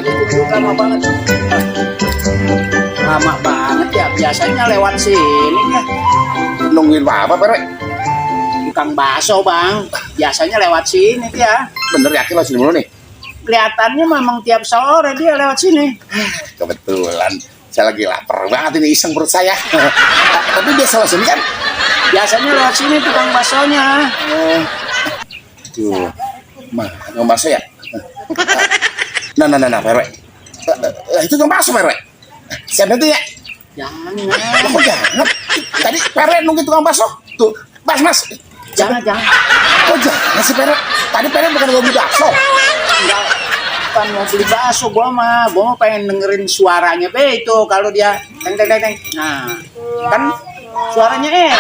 Itu lama banget. Lama banget ya, biasanya lewat sini ya. Nungguin apa Pak RW? Tukang bakso bang, biasanya lewat sini dia. Bener yakin lo sini mulu nih? Kelihatannya memang tiap sore dia lewat sini. Kebetulan saya lagi lapar banget ini, iseng perut saya. Tapi dia salah sini kan? Biasanya lewat sini tukang baksonya. Tuh, mah tukang bakso ya? Nah, Pak RW. Itu tukang bakso Pak RW. Siapa itu ya? Jangan, Kok jangan? Tadi Pak RW nungguin tukang bakso. Tuh, mas. jangan. Kok jangan sih Pak RW? Tadi Pak RW bukan mau beli bakso. Enggak, bukan mau beli bakso, gua mah pengen dengerin suaranya be itu kalau dia teng. Nah, kan suaranya enak.